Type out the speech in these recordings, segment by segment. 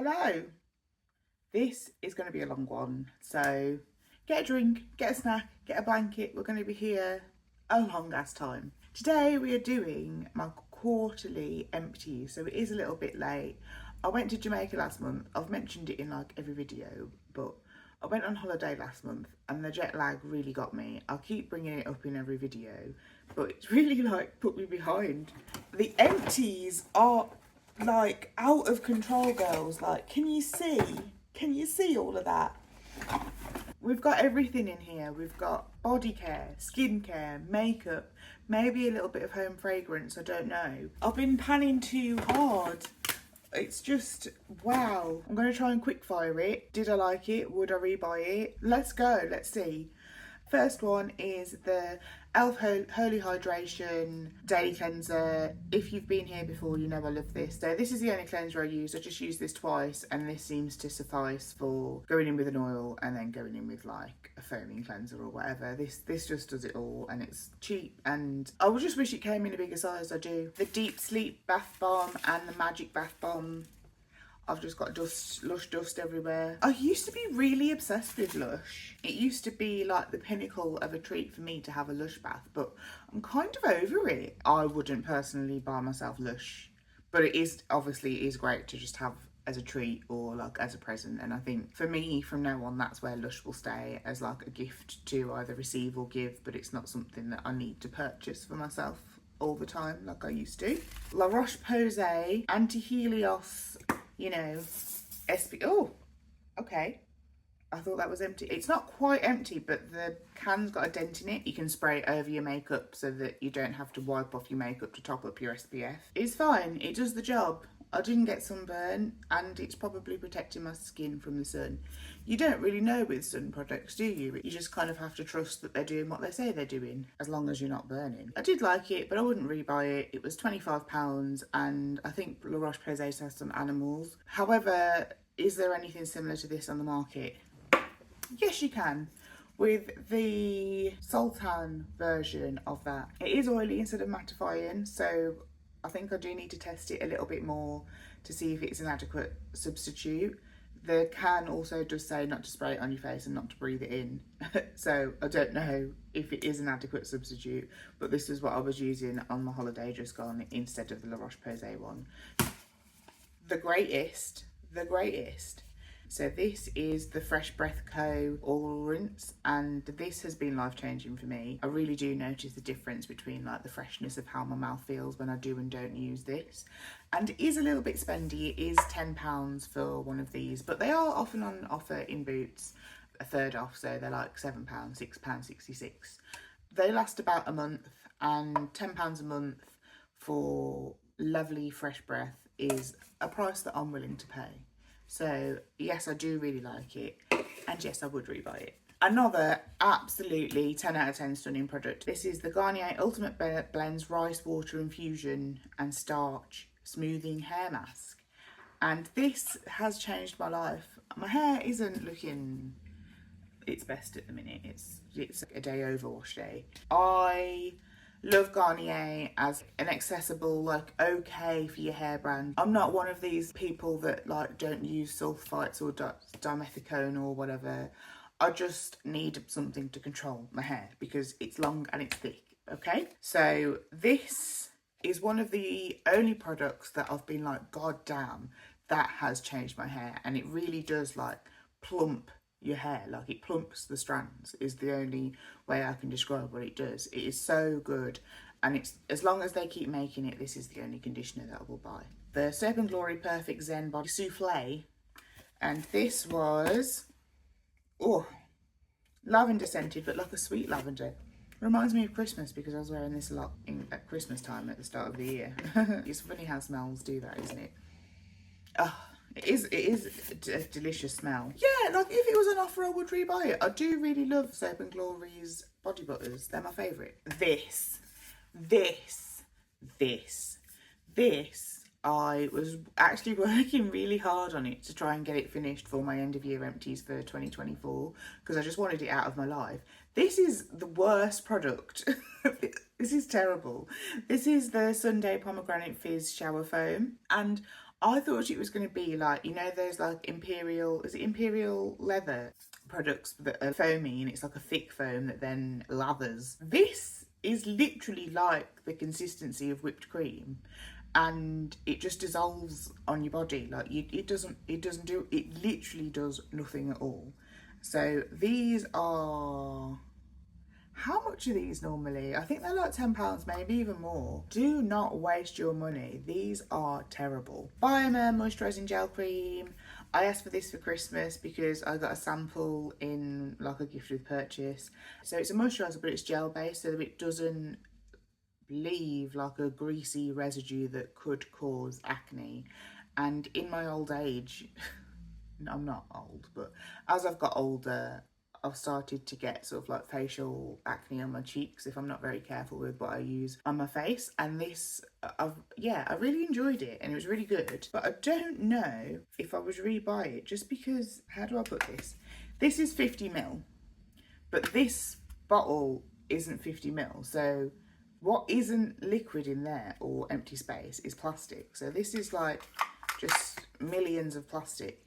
Hello. This is going to be a long one, so get a drink, get a snack, get a blanket. We're going to be here a long ass time. Today we are doing my quarterly empties, so it is a little bit late. I went to Jamaica last month. I've mentioned it in like every video, but I went on holiday last month and the jet lag really got me. I'll keep bringing it up in every video, but it's really like put me behind. The empties are like out of control, girls. Like, can you see? Can you see all of that? We've got everything in here. We've got body care, skincare, makeup, maybe a little bit of home fragrance, I don't know. I've been panning too hard. It's just, wow. I'm going to try and quick fire it. Did I like it? Would I rebuy it? Let's go. Let's see. First one is the Elf Holy Hydration Daily Cleanser. If you've been here before, you know I love this. So this is the only cleanser I use. I just use this twice and this seems to suffice for going in with an oil and then going in with like a foaming cleanser or whatever. This just does it all and it's cheap, and I would just wish it came in a bigger size. I do. The Deep Sleep Bath Bomb and the Magic Bath Bomb. I've just got Lush dust everywhere. I used to be really obsessed with Lush. It used to be like the pinnacle of a treat for me to have a Lush bath, but I'm kind of over it. I wouldn't personally buy myself Lush, but it is great to just have as a treat or like as a present. And I think for me from now on, that's where Lush will stay, as like a gift to either receive or give, but it's not something that I need to purchase for myself all the time like I used to. La Roche-Posay Anti-Helios, you know, oh, okay. I thought that was empty. It's not quite empty, but the can's got a dent in it. You can spray it over your makeup so that you don't have to wipe off your makeup to top up your SPF. It's fine, it does the job. I didn't get sunburn and it's probably protecting my skin from the sun. You don't really know with sun products, do you? You just kind of have to trust that they're doing what they say they're doing, as long as you're not burning. I did like it, but I wouldn't rebuy it. It was £25 and I think La Roche-Posay has some animals. However, is there anything similar to this on the market? Yes, you can. With the Sultan version of that. It is oily instead of mattifying, so I think I do need to test it a little bit more to see if it's an adequate substitute. The can also does say not to spray it on your face and not to breathe it in. So I don't know if it is an adequate substitute, but this is what I was using on my holiday just gone instead of the La Roche-Posay one. The greatest. So this is the Fresh Breath Co. Oral Rinse, and this has been life-changing for me. I really do notice the difference between like the freshness of how my mouth feels when I do and don't use this. And it is a little bit spendy. It is £10 for one of these, but they are often on offer in Boots, a third off, so they're like £7, £6.66. They last about a month, and £10 a month for lovely Fresh Breath is a price that I'm willing to pay. So yes, I do really like it, and yes, I would rebuy it. Another absolutely 10 out of 10 stunning product. This is the Garnier Ultimate Blends Rice Water Infusion and Starch Smoothing Hair Mask. And this has changed my life. My hair isn't looking its best at the minute. It's a day over wash day. I love Garnier as an accessible, like, okay for your hair brand. I'm not one of these people that like don't use sulfites or dimethicone or whatever. I just need something to control my hair because it's long and it's thick, okay? So this is one of the only products that I've been like, god damn, that has changed my hair. And it really does like plump your hair, like it plumps the strands is the only way I can describe what it does. It is so good, and it's, as long as they keep making it, this is the only conditioner that I will buy. The Soap and Glory Perfect Zen Body Souffle, and this was, oh, lavender scented, but like a sweet lavender. Reminds me of Christmas because I was wearing this a lot at Christmas time at the start of the year. It's funny how smells do that, isn't it? Oh, it is a delicious smell. Yeah, like if it was an offer, I would rebuy it. I do really love Soap and Glory's body butters. They're my favourite. This. I was actually working really hard on it to try and get it finished for my end of year empties for 2024 because I just wanted it out of my life. This is the worst product. This is terrible. This is the Sunday Pomegranate Fizz Shower Foam, and I thought it was going to be like, you know, those like Imperial leather products that are foamy and it's like a thick foam that then lathers. This is literally like the consistency of whipped cream, and it just dissolves on your body. Like it literally does nothing at all. So these are, how much are these normally? I think they're like £10, maybe even more. Do not waste your money. These are terrible. Biomer moisturising gel cream. I asked for this for Christmas because I got a sample in like a gift with purchase. So it's a moisturiser, but it's gel based, so that it doesn't leave like a greasy residue that could cause acne. And in my old age, I'm not old, but as I've got older, I've started to get sort of like facial acne on my cheeks if I'm not very careful with what I use on my face. And this, I really enjoyed it and it was really good. But I don't know if I would rebuy it just because, how do I put this? This is 50ml, but this bottle isn't 50ml. So what isn't liquid in there or empty space is plastic. So this is like just millions of plastic.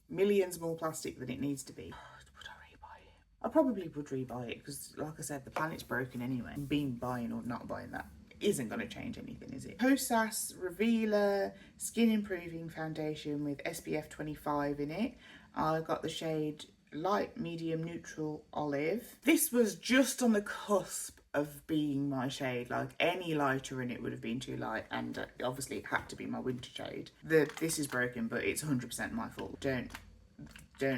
Millions more plastic than it needs to be. Would I rebuy it? I probably would rebuy it because, like I said, the planet's broken anyway. Being buying or not buying that isn't going to change anything, is it? Kosas Revealer Skin Improving Foundation with SPF 25 in it. I got the shade Light Medium Neutral Olive. This was just on the cusp of being my shade. Like any lighter in it would have been too light, and obviously it had to be my winter shade. This is broken, but it's 100% my fault. Don't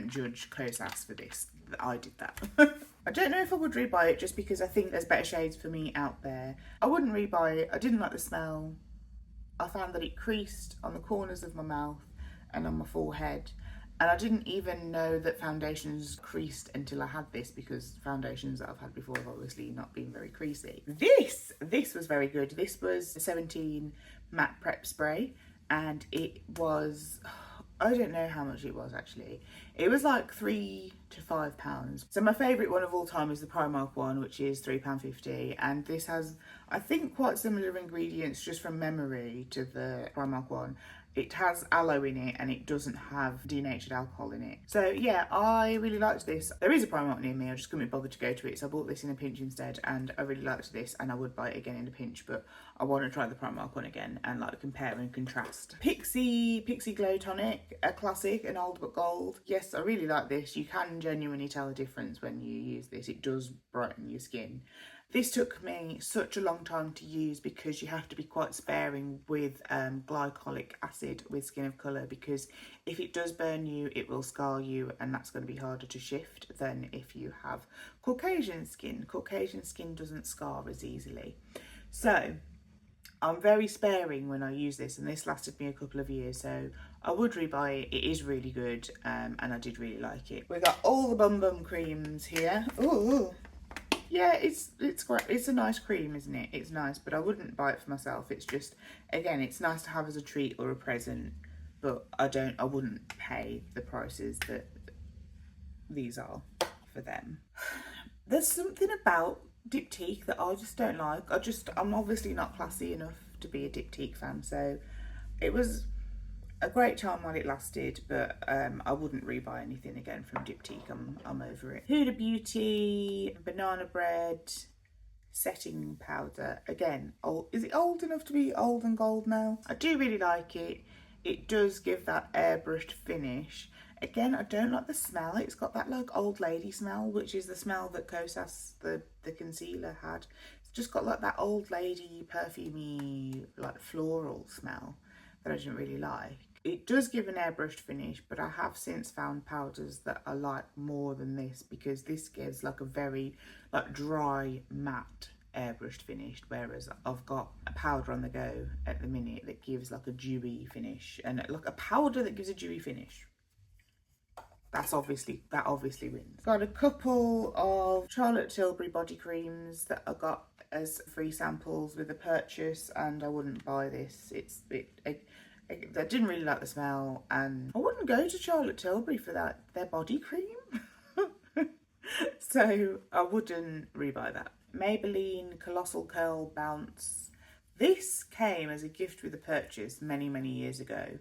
judge Kosas for this. I did that. I don't know if I would rebuy it just because I think there's better shades for me out there. I wouldn't rebuy it. I didn't like the smell. I found that it creased on the corners of my mouth and on my forehead. And I didn't even know that foundations creased until I had this, because foundations that I've had before have obviously not been very creasy. This was very good. This was a 17 matte prep spray, and it was, I don't know how much it was actually. It was like £3 to £5. So my favourite one of all time is the Primark one, which is £3.50, and this has, I think, quite similar ingredients just from memory to the Primark one. It has aloe in it and it doesn't have denatured alcohol in it. So yeah, I really liked this. There is a Primark near me, I just couldn't be bothered to go to it, so I bought this in a pinch instead, and I really liked this and I would buy it again in a pinch, but I want to try the Primark one again and like compare and contrast. Pixie Glow Tonic, a classic, an old but gold. Yes, I really like this. You can genuinely tell the difference when you use this. It does brighten your skin. This took me such a long time to use because you have to be quite sparing with glycolic acid with Skin of Colour, because if it does burn you, it will scar you, and that's going to be harder to shift than if you have Caucasian skin. Caucasian skin doesn't scar as easily. So I'm very sparing when I use this, and this lasted me a couple of years, so I would rebuy it. It is really good, and I did really like it. We got all the Bum Bum creams here. Ooh. Yeah, it's great. It's a nice cream, isn't it? It's nice, but I wouldn't buy it for myself. It's just, again, it's nice to have as a treat or a present, but I wouldn't pay the prices that these are for them. There's something about Diptyque that I just don't like. I'm obviously not classy enough to be a Diptyque fan, so it was a great time while it lasted, but I wouldn't rebuy anything again from Diptyque. I'm over it. Huda Beauty Banana Bread Setting Powder. Again, is it old enough to be old and gold now? I do really like it. It does give that airbrushed finish. Again, I don't like the smell. It's got that like old lady smell, which is the smell that Kosas, the concealer, had. It's just got like that old lady perfumey, like floral smell that I didn't really like. It does give an airbrushed finish, but I have since found powders that I like more than this, because this gives like a very like dry matte airbrushed finish, whereas I've got a powder on the go at the minute that gives like a dewy finish, and like a powder that gives a dewy finish. That obviously wins. Got a couple of Charlotte Tilbury body creams that I got as free samples with a purchase, and I wouldn't buy this. I didn't really like the smell, and I wouldn't go to Charlotte Tilbury for their body cream. So I wouldn't rebuy that. Maybelline Colossal Curl Bounce. This came as a gift with a purchase many years ago,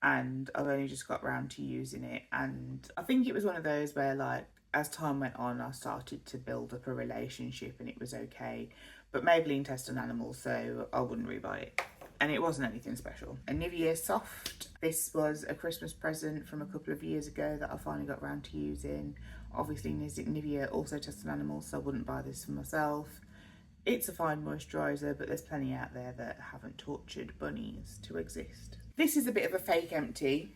and I've only just got round to using it. And I think it was one of those where, like, as time went on, I started to build up a relationship and it was okay. But Maybelline test on animals, so I wouldn't rebuy it. And it wasn't anything special. A Nivea Soft. This was a Christmas present from a couple of years ago that I finally got round to using. Obviously, Nivea also tests on animals, so I wouldn't buy this for myself. It's a fine moisturiser, but there's plenty out there that haven't tortured bunnies to exist. This is a bit of a fake empty.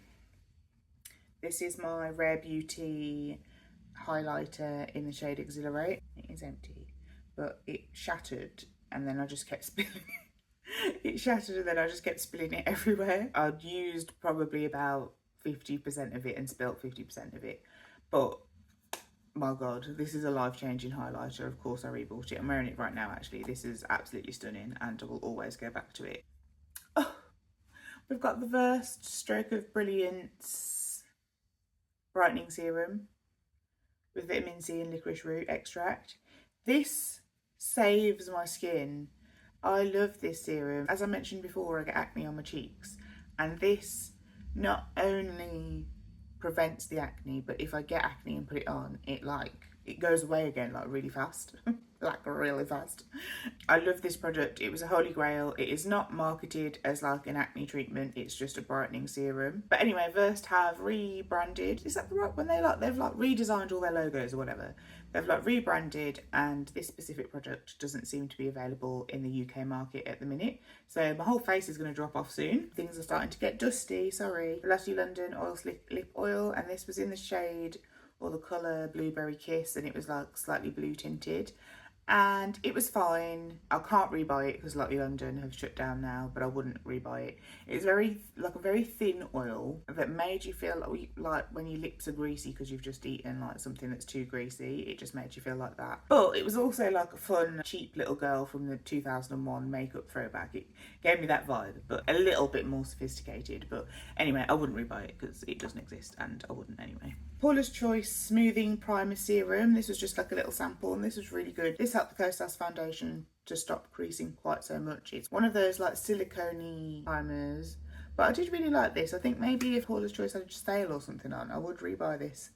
This is my Rare Beauty highlighter in the shade Exhilarate. It is empty, but it shattered and then I just kept spilling it. It shattered and then I just kept spilling it everywhere. I'd used probably about 50% of it and spilt 50% of it. But my god, this is a life-changing highlighter. Of course I rebought it. I'm wearing it right now actually. This is absolutely stunning and I will always go back to it. Oh, we've got the Versed Stroke of Brilliance Brightening Serum with vitamin C and licorice root extract. This saves my skin. I love this serum. As I mentioned before, I get acne on my cheeks, and this not only prevents the acne, but if I get acne and put it on, it goes away again like really fast. Like really fast. I love this product. It was a holy grail. It is not marketed as like an acne treatment, it's just a brightening serum. But anyway, Versed have rebranded. Is that the right one? They've like redesigned all their logos or whatever. They've like rebranded, and this specific product doesn't seem to be available in the UK market at the minute. So my whole face is going to drop off soon. Things are starting to get dusty, sorry. Lucky London Oil Slick Lip Oil, and this was in the shade or the colour Blueberry Kiss, and it was like slightly blue tinted. And it was fine. I can't rebuy it because Lucky London have shut down now, but I wouldn't rebuy it. It's like a very thin oil that made you feel like when your lips are greasy because you've just eaten like something that's too greasy. It just made you feel like that. But it was also like a fun, cheap little girl from the 2001 makeup throwback. It gave me that vibe, but a little bit more sophisticated. But anyway, I wouldn't rebuy it because it doesn't exist, and I wouldn't anyway. Paula's Choice Smoothing Primer Serum. This was just like a little sample and this was really good. This helped the Costas foundation to stop creasing quite so much. It's one of those like silicone primers, but I did really like this. I think maybe if Paula's Choice had a sale or something on, I would rebuy this.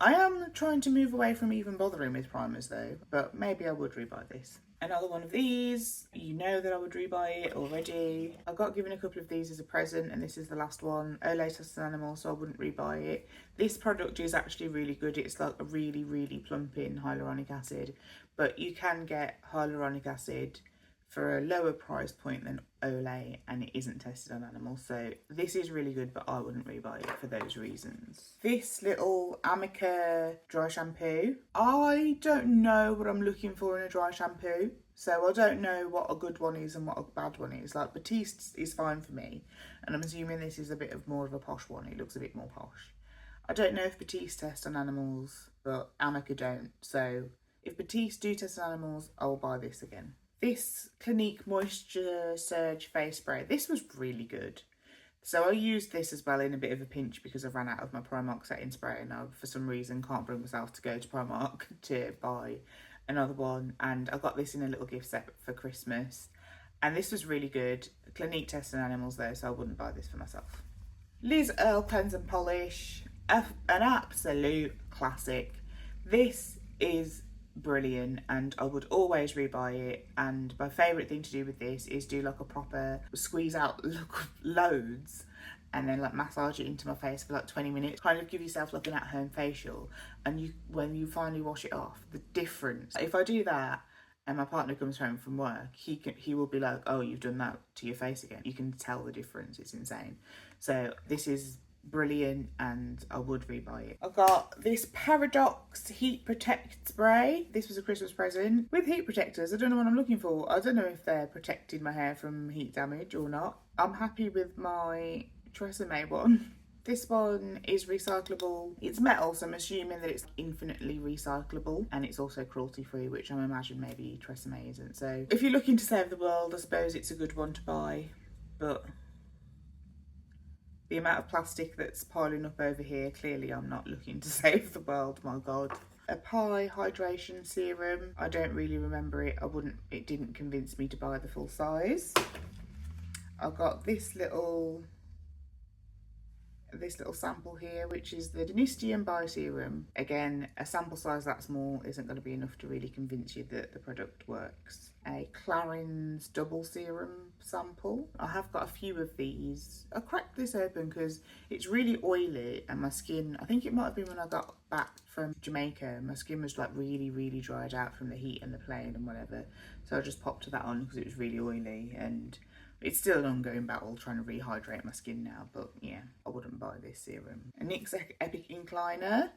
I am trying to move away from even bothering with primers though, but maybe I would rebuy this. Another one of these, you know that I would rebuy it already. I got given a couple of these as a present and this is the last one. Olay Test an Animal, so I wouldn't rebuy it. This product is actually really good. It's like a really, really plumping hyaluronic acid, but you can get hyaluronic acid for a lower price point than Olay and it isn't tested on animals. So this is really good, but I wouldn't rebuy it for those reasons. This little Amica dry shampoo. I don't know what I'm looking for in a dry shampoo. So I don't know what a good one is and what a bad one is. Like Batiste is fine for me. And I'm assuming this is a bit of more of a posh one. It looks a bit more posh. I don't know if Batiste test on animals, but Amica don't. So if Batiste do test on animals, I'll buy this again. This Clinique Moisture Surge Face Spray. This was really good. So I used this as well in a bit of a pinch because I ran out of my Primark setting spray and I, for some reason, can't bring myself to go to Primark to buy another one. And I got this in a little gift set for Christmas. And this was really good. Clinique tested animals though, so I wouldn't buy this for myself. Liz Earle Cleanse and Polish. An absolute classic. This is brilliant and I would always rebuy it, and my favourite thing to do with this is do like a proper squeeze out loads and then like massage it into my face for like 20 minutes, kind of give yourself like an at-home facial, and when you finally wash it off, the difference. If I do that and my partner comes home from work, he will be like, oh, you've done that to your face again. You can tell the difference. It's insane. So this is brilliant and I would rebuy it. I got this Paradox Heat Protect Spray. This was a Christmas present with heat protectors. I don't know what I'm looking for. I don't know if they're protecting my hair from heat damage or not. I'm happy with my Tresemme one. This one is recyclable. It's metal, so I'm assuming that it's infinitely recyclable, and it's also cruelty free, which I imagine maybe Tresemme isn't. So if you're looking to save the world, I suppose it's a good one to buy, but the amount of plastic that's piling up over here, clearly I'm not looking to save the world, my God. A Pie Hydration Serum. I don't really remember it. It didn't convince me to buy the full size. I got this little this little sample here, which is the Denistium Bio Serum. Again, a sample size that small isn't going to be enough to really convince you that the product works. A Clarins Double Serum sample. I have got a few of these. I cracked this open because it's really oily and my skin, I think it might have been when I got back from Jamaica, my skin was like really dried out from the heat and the plane and whatever. So I just popped that on because it was really oily, and it's still an ongoing battle trying to rehydrate my skin now, but yeah, I wouldn't buy this serum. A NYX Epic Incliner.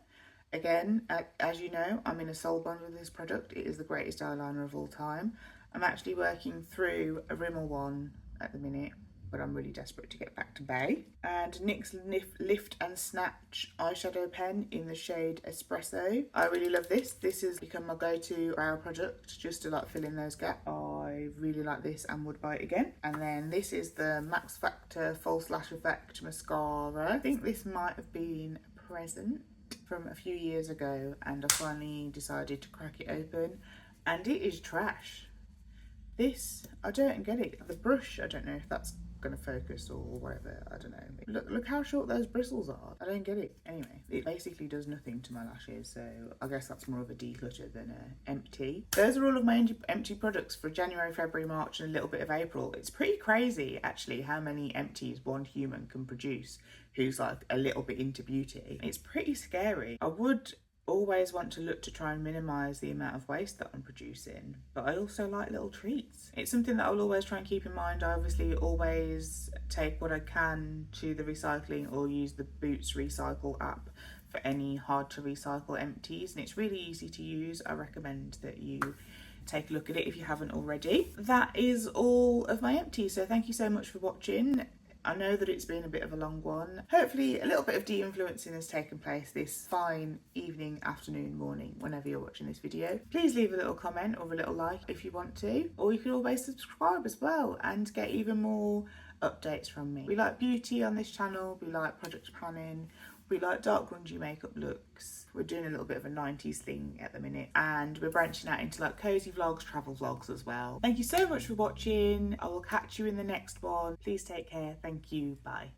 Again, as you know, I'm in a soul bond with this product. It is the greatest eyeliner of all time. I'm actually working through a Rimmel one at the minute, but I'm really desperate to get back to Bay. And NYX Lift and Snatch eyeshadow pen in the shade Espresso. I really love this. This has become my go-to brow product just to like fill in those gaps. I really like this and would buy it again. And then this is the Max Factor False Lash Effect mascara. I think this might have been a present from a few years ago, and I finally decided to crack it open, and it is trash. This, I don't get it. The brush, I don't know if that's going to focus or whatever, I don't know. Look how short those bristles are. I don't get it. Anyway, it basically does nothing to my lashes, so I guess that's more of a declutter than a empty. Those are all of my empty products for January, February, March and a little bit of April. It's pretty crazy actually how many empties one human can produce who's like a little bit into beauty. It's pretty scary. I would always want to look to try and minimise the amount of waste that I'm producing, but I also like little treats. It's something that I'll always try and keep in mind. I obviously always take what I can to the recycling or use the Boots Recycle app for any hard to recycle empties, and it's really easy to use. I recommend that you take a look at it if you haven't already. That is all of my empties, so thank you so much for watching. I know that it's been a bit of a long one. Hopefully a little bit of de-influencing has taken place this fine evening, afternoon, morning, whenever you're watching this video. Please leave a little comment or a little like if you want to, or you can always subscribe as well and get even more updates from me. We like beauty on this channel, we like product planning, we like dark grungy makeup looks. We're doing a little bit of a 90s thing at the minute, and we're branching out into like cozy vlogs, travel vlogs as well. Thank you so much for watching. I will catch you in the next one. Please take care. Thank you. Bye.